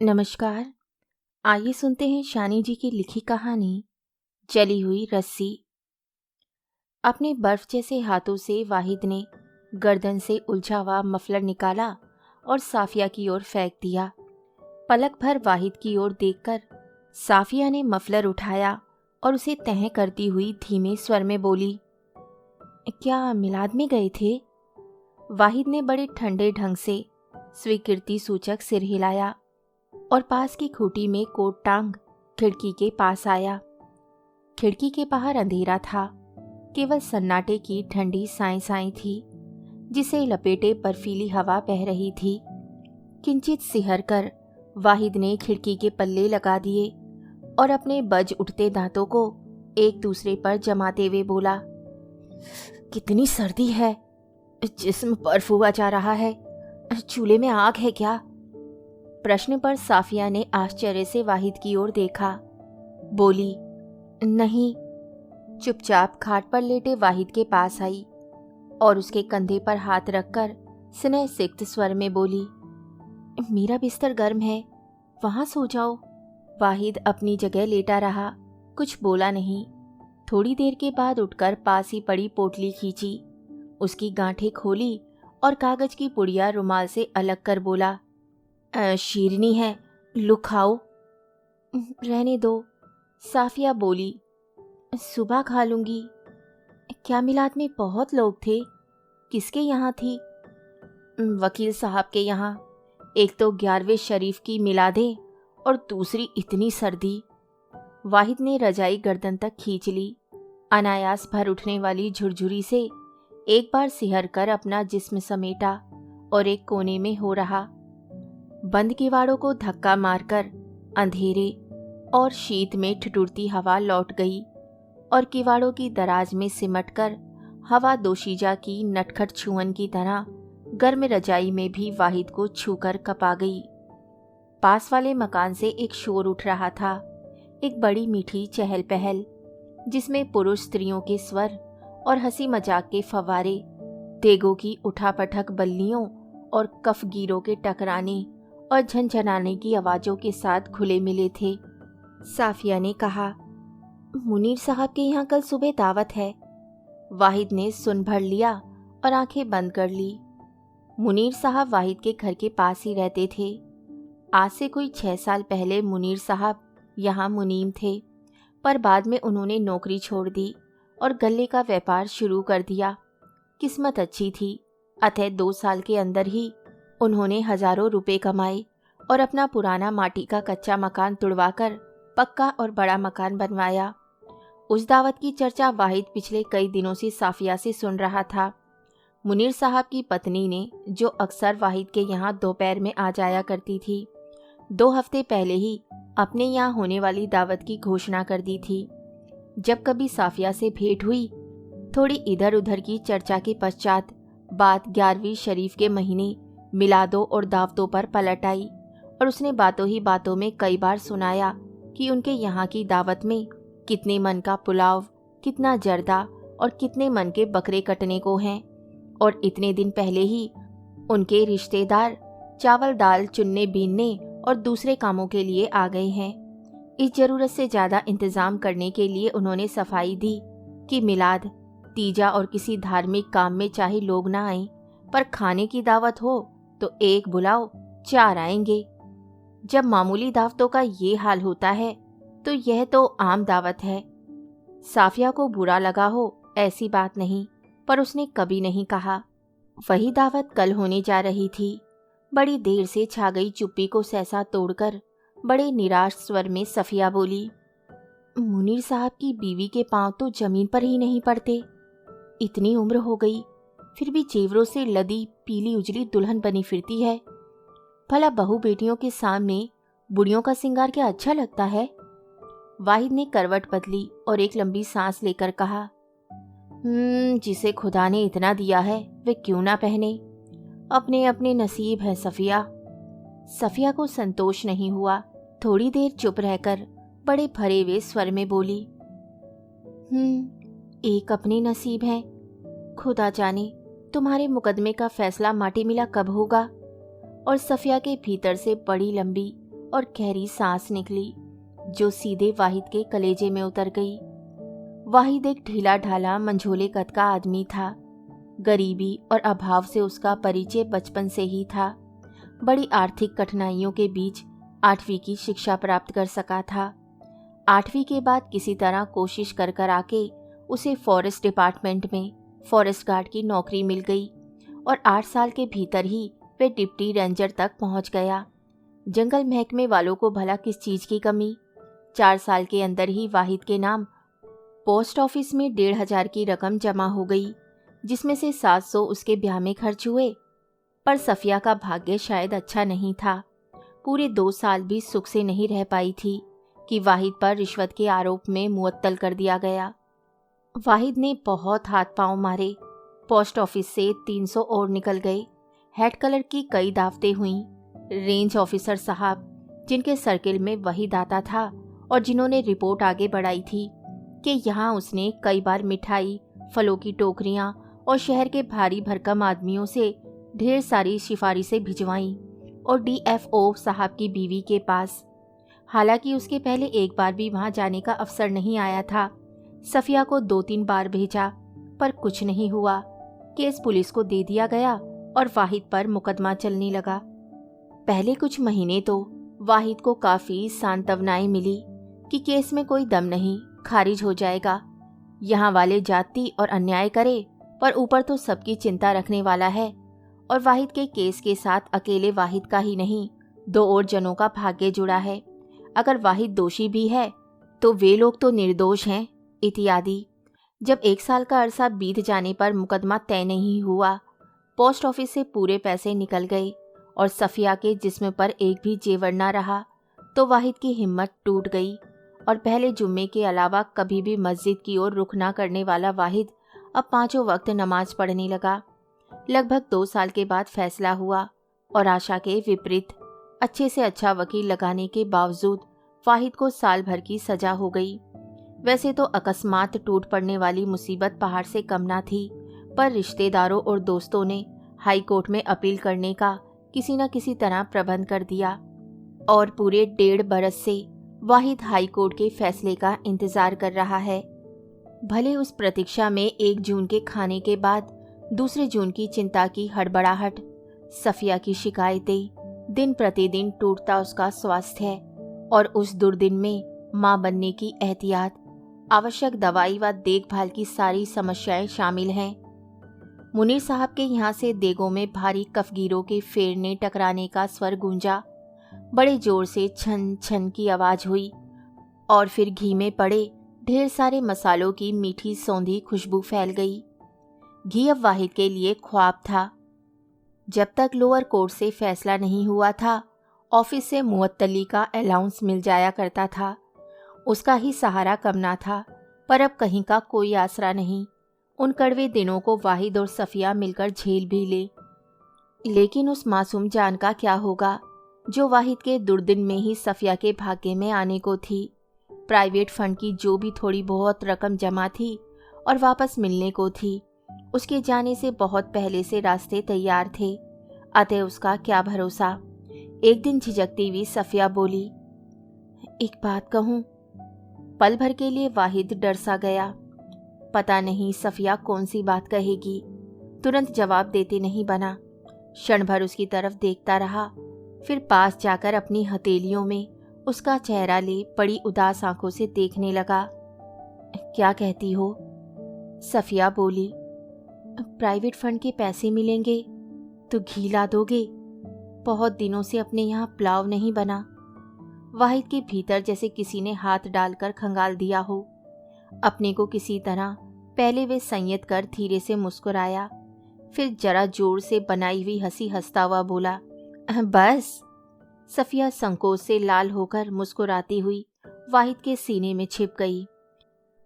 नमस्कार। आइए सुनते हैं शानी जी की लिखी कहानी जली हुई रस्सी। अपने बर्फ जैसे हाथों से वाहिद ने गर्दन से उलझा हुआ मफलर निकाला और साफिया की ओर फेंक दिया। पलक भर वाहिद की ओर देखकर साफिया ने मफलर उठाया और उसे तह करती हुई धीमे स्वर में बोली, क्या मिलाद में गए थे? वाहिद ने बड़े ठंडे ढंग से स्वीकृति सूचक सिर हिलाया और पास की खूंटी में कोट टांग खिड़की के पास आया। खिड़की के बाहर अंधेरा था, केवल सन्नाटे की ठंडी साएं साएं थी जिसे लपेटे बर्फीली हवा बह रही थी। किंचित सिहर कर वाहिद ने खिड़की के पल्ले लगा दिए और अपने बज उठते दांतों को एक दूसरे पर जमाते हुए बोला, कितनी सर्दी है, जिस्म बर्फ हुआ जा रहा है। चूल्हे में आग है क्या? प्रश्न पर साफिया ने आश्चर्य से वाहिद की ओर देखा। बोली, नहीं। चुपचाप खाट पर लेटे वाहिद के पास आई और उसके कंधे पर हाथ रखकर स्नेह सिक्त स्वर में बोली, मेरा बिस्तर गर्म है, वहां सो जाओ। वाहिद अपनी जगह लेटा रहा, कुछ बोला नहीं। थोड़ी देर के बाद उठकर पास ही पड़ी पोटली खींची, उसकी गांठें खोली और कागज की पुड़िया रुमाल से अलग कर बोला, शीरनी है, लो खाओ। रहने दो, साफिया बोली, सुबह खा लूंगी। क्या मिलाद में बहुत लोग थे? किसके यहाँ थी? वकील साहब के यहाँ। एक तो 11वें शरीफ की मिलादें और दूसरी इतनी सर्दी। वाहिद ने रजाई गर्दन तक खींच ली। अनायास भर उठने वाली झुरझुरी से एक बार सिहर कर अपना जिस्म समेटा और एक कोने में हो रहा। बंद किवाड़ों को धक्का मारकर अंधेरे और शीत में ठिठुरती हवा लौट गई और किवाड़ों की दराज में सिमटकर हवा दोशीजा की नटखट छुअन की तरह गर्म रजाई में भी वाहिद को छूकर कपा गई। पास वाले मकान से एक शोर उठ रहा था, एक बड़ी मीठी चहल पहल जिसमें पुरुष स्त्रियों के स्वर और हंसी मजाक के फव्वारे, तेगों की उठापटक बल्लियों और कफगीरों के टकराने और झनझनाने की आवाजों के साथ घुले मिले थे। साफिया ने कहा, मुनीर साहब के यहाँ कल सुबह दावत है। वाहिद ने सुन भर लिया और आंखें बंद कर ली। मुनीर साहब वाहिद के घर के पास ही रहते थे। आज से कोई 6 साल पहले मुनीर साहब यहाँ मुनीम थे, पर बाद में उन्होंने नौकरी छोड़ दी और गल्ले का व्यापार शुरू कर दिया। किस्मत अच्छी थी, अतः 2 साल के अंदर ही उन्होंने हजारों रुपए कमाए और अपना पुराना माटी का कच्चा मकान तुड़वाकर पक्का और बड़ा मकान बनवाया। उस दावत की चर्चा वाहिद पिछले कई दिनों से साफिया से सुन रहा था। मुनीर साहब की पत्नी ने, जो अक्सर वाहिद के यहाँ दोपहर में आ जाया करती थी, 2 हफ्ते पहले ही अपने यहाँ होने वाली दावत की घोषणा कर दी थी। जब कभी साफिया से भेंट हुई, थोड़ी इधर उधर की चर्चा के पश्चात बात 11वीं शरीफ के महीने मिलादों और दावतों पर पलट आई और उसने बातों ही बातों में कई बार सुनाया कि उनके यहाँ की दावत में कितने मन का पुलाव, कितना जर्दा और कितने मन के बकरे कटने को हैं, और इतने दिन पहले ही उनके रिश्तेदार चावल दाल चुनने बीनने और दूसरे कामों के लिए आ गए हैं। इस जरूरत से ज़्यादा इंतज़ाम करने के लिए उन्होंने सफाई दी कि मिलाद, तीजा और किसी धार्मिक काम में चाहे लोग ना आएं, पर खाने की दावत हो तो 1 बुलाओ 4 आएंगे। जब मामूली दावतों का ये हाल होता है तो यह तो आम दावत है। साफिया को बुरा लगा हो ऐसी बात नहीं, पर उसने कभी नहीं कहा। वही दावत कल होने जा रही थी। बड़ी देर से छा गई चुप्पी को सहसा तोड़कर बड़े निराश स्वर में सफिया बोली, मुनीर साहब की बीवी के पांव तो जमीन पर ही नहीं पड़ते। इतनी उम्र हो गई, फिर भी जेवरों से लदी पीली उजली दुल्हन बनी फिरती है। भला बहू बेटियों के सामने बुढ़ियों का सिंगार क्या अच्छा लगता है? वाहिद ने करवट बदली और एक लंबी सांस लेकर कहा, जिसे खुदा ने इतना दिया है वे क्यों ना पहने। अपने अपने नसीब है सफिया। सफिया को संतोष नहीं हुआ। थोड़ी देर चुप रहकर बड़े भरे हुए स्वर में बोली, एक अपने नसीब है। खुदा जाने तुम्हारे मुकदमे का फैसला माटी मिला कब होगा। और सफिया के भीतर से बड़ी लंबी और गहरी सांस निकली जो सीधे वाहिद के कलेजे में उतर गई। वाहिद एक ढीला ढाला मंझोले कद का आदमी था। गरीबी और अभाव से उसका परिचय बचपन से ही था। बड़ी आर्थिक कठिनाइयों के बीच 8वीं की शिक्षा प्राप्त कर सका था। 8वीं के बाद किसी तरह कोशिश कर आके उसे फॉरेस्ट डिपार्टमेंट में फॉरेस्ट गार्ड की नौकरी मिल गई और 8 साल के भीतर ही वे डिप्टी रेंजर तक पहुंच गया। जंगल महकमे वालों को भला किस चीज़ की कमी। 4 साल के अंदर ही वाहिद के नाम पोस्ट ऑफिस में 1,500 की रकम जमा हो गई, जिसमें से 700 उसके ब्याह में खर्च हुए। पर सफिया का भाग्य शायद अच्छा नहीं था। पूरे 2 साल भी सुख से नहीं रह पाई थी कि वाहिद पर रिश्वत के आरोप में मुअत्तल कर दिया गया। वाहिद ने बहुत हाथ पांव मारे। पोस्ट ऑफिस से 300 और निकल गए। हेड कलर की कई दावतें हुईं। रेंज ऑफिसर साहब, जिनके सर्किल में वही आता था और जिन्होंने रिपोर्ट आगे बढ़ाई थी कि यहाँ उसने कई बार मिठाई, फलों की टोकरियाँ और शहर के भारी भरकम आदमियों से ढेर सारी सिफारिशें भिजवाईं और डीएफओ साहब की बीवी के पास। हालांकि उसके पहले एक बार भी वहाँ जाने का अवसर नहीं आया था। सफिया को 2-3 बार भेजा पर कुछ नहीं हुआ। केस पुलिस को दे दिया गया और वाहिद पर मुकदमा चलने लगा। पहले कुछ महीने तो वाहिद को काफ़ी सांत्वनाएं मिली कि केस में कोई दम नहीं, खारिज हो जाएगा। यहाँ वाले जाति और अन्याय करे पर ऊपर तो सबकी चिंता रखने वाला है। और वाहिद के केस के साथ अकेले वाहिद का ही नहीं, 2 और जनों का भाग्य जुड़ा है। अगर वाहिद दोषी भी है तो वे लोग तो निर्दोष हैं, इत्यादि। जब 1 साल का अरसा बीत जाने पर मुकदमा तय नहीं हुआ, पोस्ट ऑफिस से पूरे पैसे निकल गए और सफिया के जिस्म पर एक भी जेवर ना रहा तो वाहिद की हिम्मत टूट गई और पहले जुम्मे के अलावा कभी भी मस्जिद की ओर रुख ना करने वाला वाहिद अब 5 वक्त नमाज पढ़ने लगा। लगभग 2 साल के बाद फैसला हुआ और आशा के विपरीत अच्छे से अच्छा वकील लगाने के बावजूद वाहिद को साल भर की सजा हो गई। वैसे तो अकस्मात टूट पड़ने वाली मुसीबत पहाड़ से कम ना थी, पर रिश्तेदारों और दोस्तों ने हाई कोर्ट में अपील करने का किसी न किसी तरह प्रबंध कर दिया और पूरे 1.5 बरस से वाहिद हाई कोर्ट के फैसले का इंतजार कर रहा है। भले उस प्रतीक्षा में 1 जून के खाने के बाद 2 जून की चिंता की हड़बड़ाहट, सफिया की शिकायतें, दिन प्रतिदिन टूटता उसका स्वास्थ्य और उस दुर्दिन में मां बनने की एहतियात, आवश्यक दवाई व देखभाल की सारी समस्याएं शामिल हैं। मुनीर साहब के यहाँ से देगों में भारी कफगीरों के फेरने टकराने का स्वर गूंजा। बड़े जोर से छन छन की आवाज हुई और फिर घी में पड़े ढेर सारे मसालों की मीठी सौंधी खुशबू फैल गई। घी अब वाहिद के लिए ख्वाब था। जब तक लोअर कोर्ट से फैसला नहीं हुआ था, ऑफिस से मुअत्तली का अलाउंस मिल जाया करता था। उसका ही सहारा कम ना था, पर अब कहीं का कोई आसरा नहीं। उन कड़वे दिनों को वाहिद और सफिया मिलकर झेल भी ले। लेकिन उस मासूम जान का क्या होगा जो वाहिद के दुर्दिन में ही सफिया के भाग्य में आने को थी। प्राइवेट फंड की जो भी थोड़ी बहुत रकम जमा थी और वापस मिलने को थी, उसके जाने से बहुत पहले से रास्ते तैयार थे। अतः उसका क्या भरोसा। एक दिन झिझकती हुई सफिया बोली, एक बात कहूँ। पल भर के लिए वाहिद डर सा गया। पता नहीं सफिया कौन सी बात कहेगी। तुरंत जवाब देते नहीं बना। क्षण भर उसकी तरफ देखता रहा, फिर पास जाकर अपनी हथेलियों में उसका चेहरा ले बड़ी उदास आंखों से देखने लगा। क्या कहती हो? सफिया बोली, प्राइवेट फंड के पैसे मिलेंगे तो घी ला दोगे? बहुत दिनों से अपने यहाँ पुलाव नहीं बना। वाहिद के भीतर जैसे किसी ने हाथ डालकर खंगाल दिया हो। अपने को किसी तरह पहले वे संयत कर धीरे से मुस्कुराया, फिर जरा जोर से बनाई हुई हंसी हंसता हुआ बोला, बस। सफिया संकोच से लाल होकर मुस्कुराती हुई वाहिद के सीने में छिप गई।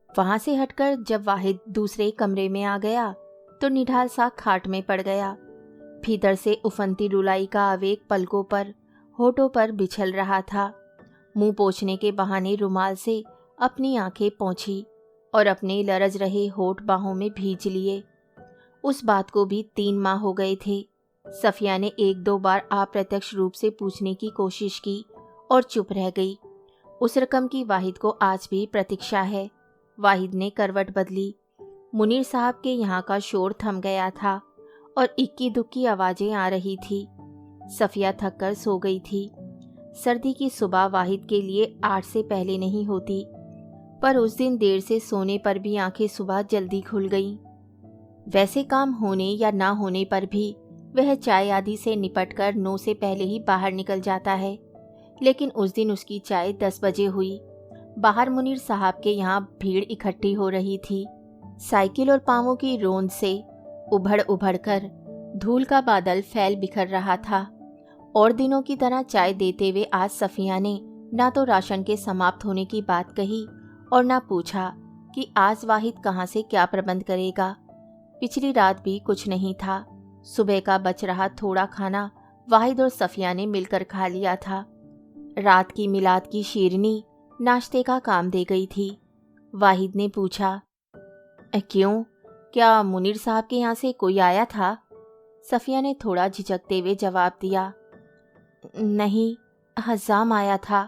वहां से हटकर जब वाहिद दूसरे कमरे में आ गया तो निढाल सा खाट में पड़ गया। भीतर से उफनती रुलाई का आवेग पलकों पर, होठों पर बिछल रहा था। मुंह पोंछने के बहाने रुमाल से अपनी आंखें पोंछी और अपने लरज रहे होठ बाहों में भींच लिए। उस बात को भी 3 माह हो गए थे। सफिया ने 1-2 बार अप्रत्यक्ष रूप से पूछने की कोशिश की और चुप रह गई। उस रकम की वाहिद को आज भी प्रतीक्षा है। वाहिद ने करवट बदली। मुनीर साहब के यहाँ का शोर थम गया था और इक्की दुक्की आवाजें आ रही थी। सफिया थककर सो गई थी। सर्दी की सुबह वाहिद के लिए 8 से पहले नहीं होती, पर उस दिन देर से सोने पर भी आंखें सुबह जल्दी खुल गईं। वैसे काम होने या ना होने पर भी वह चाय आदि से निपटकर 9 से पहले ही बाहर निकल जाता है, लेकिन उस दिन उसकी चाय 10 बजे हुई। बाहर मुनीर साहब के यहाँ भीड़ इकट्ठी हो रही थी। साइकिल और पांवों की रोंद से उभड़ उभड़ कर धूल का बादल फैल बिखर रहा था। और दिनों की तरह चाय देते हुए आज सफिया ने ना तो राशन के समाप्त होने की बात कही और ना पूछा कि आज वाहिद कहाँ से क्या प्रबंध करेगा। पिछली रात भी कुछ नहीं था। सुबह का बच रहा थोड़ा खाना वाहिद और सफिया ने मिलकर खा लिया था। रात की मिलाद की शीरनी नाश्ते का काम दे गई थी। वाहिद ने पूछा, क्यों, क्या मुनीर साहब के यहाँ से कोई आया था? सफिया ने थोड़ा झिझकते हुए जवाब दिया, नहीं, हज़ाम आया था,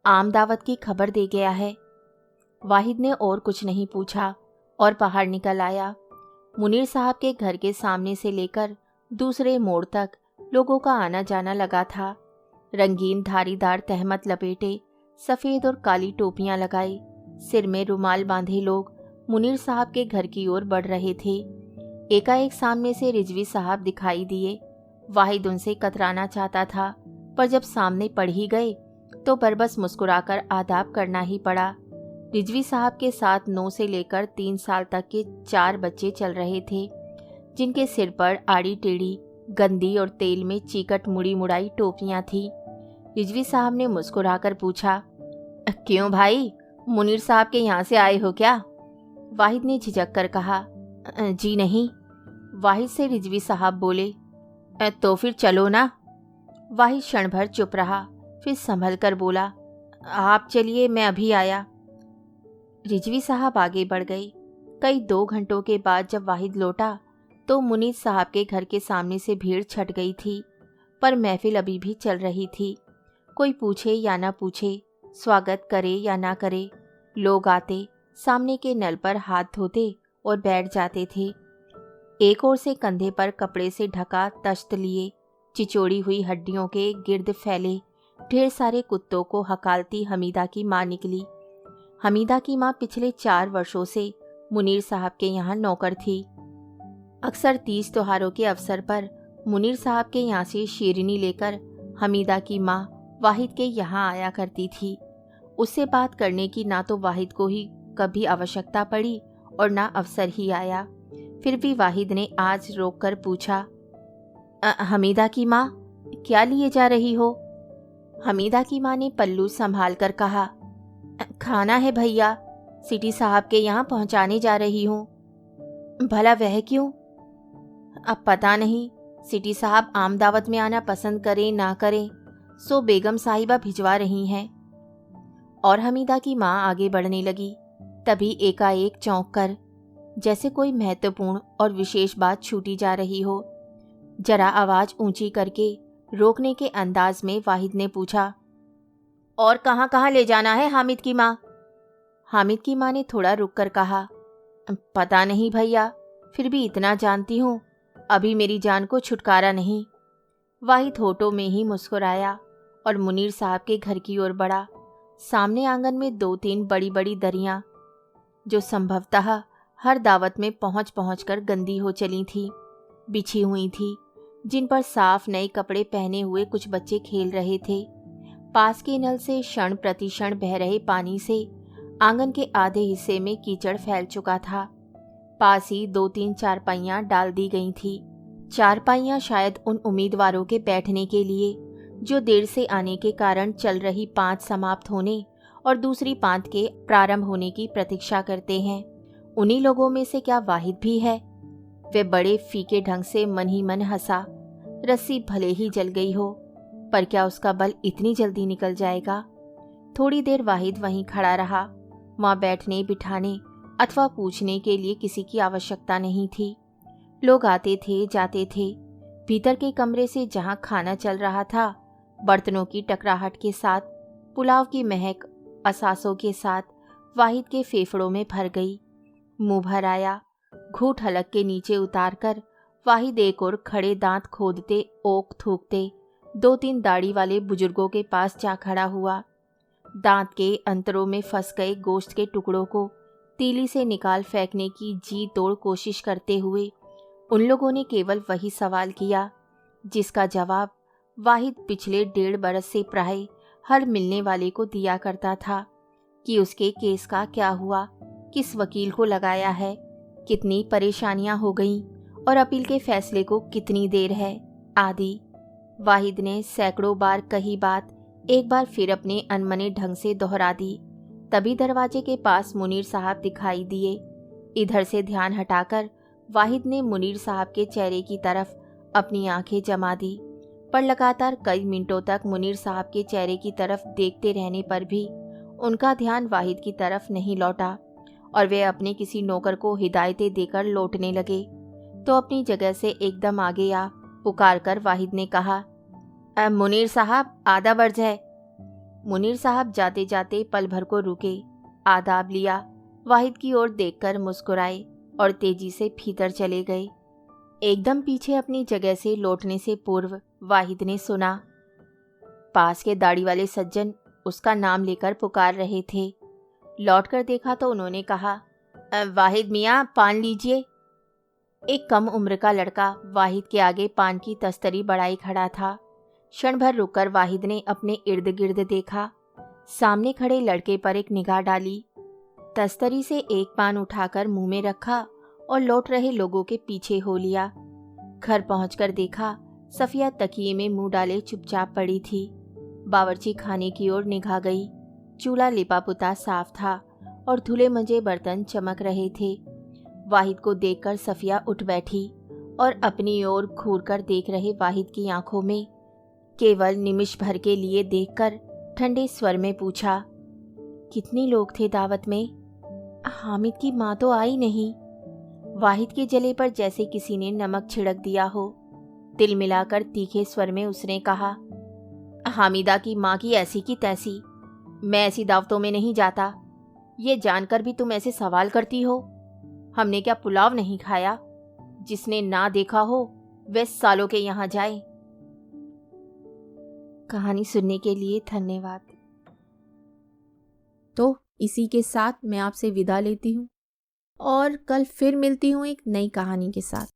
आम दावत की खबर दे गया है। वाहिद ने और कुछ नहीं पूछा और बाहर निकल आया। मुनीर साहब के घर के सामने से लेकर दूसरे मोड़ तक लोगों का आना जाना लगा था। रंगीन धारीदार तहमत लपेटे, सफ़ेद और काली टोपियां लगाए, सिर में रुमाल बांधे लोग मुनीर साहब के घर की ओर बढ़ रहे थे। एकाएक सामने से रिजवी साहब दिखाई दिए। वाहिद उनसे कतराना चाहता था, पर जब सामने पड़ ही गए तो बरबस मुस्कुराकर आदाब करना ही पड़ा। रिजवी साहब के साथ 9 से लेकर 3 साल तक के 4 बच्चे चल रहे थे, जिनके सिर पर आड़ी टेढ़ी गंदी और तेल में चीकट मुड़ी मुड़ाई टोपियां थी। रिजवी साहब ने मुस्कुराकर पूछा, क्यों भाई, मुनीर साहब के यहाँ से आए हो क्या? वाहिद ने झिझक कर कहा, जी नहीं। वाहिद से रिजवी साहब बोले, तो फिर चलो ना। वाहिद क्षण भर चुप रहा, फिर संभल कर बोला, आप चलिए, मैं अभी आया। रिजवी साहब आगे बढ़ गए। कई 2 घंटों के बाद जब वाहिद लौटा तो मुनीर साहब के घर के सामने से भीड़ छट गई थी, पर महफिल अभी भी चल रही थी। कोई पूछे या ना पूछे, स्वागत करे या ना करे, लोग आते, सामने के नल पर हाथ धोते और बैठ जाते थे। एक ओर से कंधे पर कपड़े से ढका तश्त लिए चिचोड़ी हुई हड्डियों के गिर्द फैले ढेर सारे कुत्तों को हकालती हमीदा की माँ निकली। हमीदा की माँ पिछले 4 वर्षों से मुनीर साहब के यहाँ नौकर थी। अक्सर 30 त्योहारों के अवसर पर मुनीर साहब के यहाँ से शीरनी लेकर हमीदा की माँ वाहिद के यहाँ आया करती थी। उससे बात करने की ना तो वाहिद को ही कभी आवश्यकता पड़ी और ना अवसर ही आया। फिर भी वाहिद ने आज रोककर पूछा, हमीदा की माँ, क्या लिए जा रही हो? हमीदा की माँ ने पल्लू संभाल कर कहा, खाना है भैया, सिटी साहब के यहाँ पहुँचाने जा रही हूँ। भला वह क्यों? अब पता नहीं, सिटी साहब आम दावत में आना पसंद करें ना करें, सो बेगम साहिबा भिजवा रही हैं। और हमीदा की माँ आगे बढ़ने लगी। तभी एकाएक चौंक कर, जैसे कोई महत्वपूर्ण और विशेष बात छूटी जा रही हो, जरा आवाज ऊंची करके रोकने के अंदाज में वाहिद ने पूछा, और कहाँ कहाँ ले जाना है हामिद की माँ? हामिद की माँ ने थोड़ा रुक कर कहा, पता नहीं भैया, फिर भी इतना जानती हूँ, अभी मेरी जान को छुटकारा नहीं। वाहिद होठों में ही मुस्कुराया और मुनीर साहब के घर की ओर बढ़ा। सामने आंगन में 2-3 बड़ी बड़ी दरियां, जो संभवतः हर दावत में पहुंच पहुंच कर गंदी हो चली थी, बिछी हुई थी, जिन पर साफ नए कपड़े पहने हुए कुछ बच्चे खेल रहे थे। पास के नल से क्षण प्रतिक्षण बह रहे पानी से आंगन के आधे हिस्से में कीचड़ फैल चुका था। पास ही 2-3 चारपाइयां डाल दी गई थी। चारपाइयां शायद उन उम्मीदवारों के बैठने के लिए जो देर से आने के कारण चल रही 5 समाप्त होने और दूसरी 5 के प्रारंभ होने की प्रतीक्षा करते हैं। उन्हीं लोगों में से क्या वाहिद भी है? वे बड़े फीके ढंग से मन ही मन हंसा। रस्सी भले ही जल गई हो, पर क्या उसका बल इतनी जल्दी निकल जाएगा? थोड़ी देर वाहिद वहीं खड़ा रहा। वहाँ बैठने बिठाने अथवा पूछने के लिए किसी की आवश्यकता नहीं थी। लोग आते थे जाते थे। भीतर के कमरे से जहाँ खाना चल रहा था बर्तनों की टकराहट के साथ पुलाव की महक असासों के साथ वाहिद के फेफड़ों में भर गई। मुंह भर आया। घूंट हलक के नीचे उतारकर वाहिद एक और खड़े दांत खोदते ओक थूकते 2-3 दाढ़ी वाले बुजुर्गों के पास जा खड़ा हुआ। दांत के अंतरों में फंस गए गोश्त के टुकड़ों को तीली से निकाल फेंकने की जी तोड़ कोशिश करते हुए उन लोगों ने केवल वही सवाल किया जिसका जवाब वाहिद पिछले 1.5 बरस से प्राय हर मिलने वाले को दिया करता था कि उसके केस का क्या हुआ, किस वकील को लगाया है, कितनी परेशानियां हो गईं और अपील के फैसले को कितनी देर है आदि। वाहिद ने सैकड़ों बार कही बात एक बार फिर अपने अनमने ढंग से दोहरा दी। तभी दरवाजे के पास मुनीर साहब दिखाई दिए। इधर से ध्यान हटाकर वाहिद ने मुनीर साहब के चेहरे की तरफ अपनी आंखें जमा दी, पर लगातार कई मिनटों तक मुनीर साहब के चेहरे की तरफ देखते रहने पर भी उनका ध्यान वाहिद की तरफ नहीं लौटा और वे अपने किसी नौकर को हिदायतें देकर लौटने लगे तो अपनी जगह से एकदम आगे आ पुकार कर वाहिद ने कहा, मुनीर साहब आदाब अर्ज है। मुनीर साहब जाते जाते पल भर को रुके, आदाब लिया, वाहिद की ओर देखकर मुस्कुराए और तेजी से भीतर चले गए। एकदम पीछे अपनी जगह से लौटने से पूर्व वाहिद ने सुना। पास के दाढ़ी वाले सज्जन उसका नाम लेकर पुकार रहे थे। लौटकर देखा तो उन्होंने कहा, वाहिद मियाँ पान लीजिए। एक कम उम्र का लड़का वाहिद के आगे पान की तस्तरी बढ़ाई खड़ा था। क्षण भर रुककर वाहिद ने अपने इर्द गिर्द देखा। सामने खड़े लड़के पर एक निगाह डाली, तस्तरी से एक पान उठाकर मुंह में रखा और लौट रहे लोगों के पीछे हो लिया। घर पहुंचकर देखा सफिया तकिए में मुंह डाले चुपचाप पड़ी थी। बावर्ची खाने की ओर निगाह गई। चूल्हा लिपा पुता साफ था और धुले मंजे बर्तन चमक रहे थे। वाहिद को देखकर सफिया उठ बैठी और अपनी ओर घूरकर देख रहे वाहिद की आंखों में केवल निमिष भर के लिए देखकर ठंडे स्वर में पूछा, कितने लोग थे दावत में? हामिद की माँ तो आई नहीं। वाहिद के जले पर जैसे किसी ने नमक छिड़क दिया हो। तिल मिलाकर तीखे स्वर में उसने कहा, हामिदा की माँ की ऐसी की तैसी, मैं ऐसी दावतों में नहीं जाता। ये जानकर भी तुम ऐसे सवाल करती हो। हमने क्या पुलाव नहीं खाया? जिसने ना देखा हो वह सालों के यहाँ जाए। कहानी सुनने के लिए धन्यवाद। तो इसी के साथ मैं आपसे विदा लेती हूँ और कल फिर मिलती हूँ एक नई कहानी के साथ।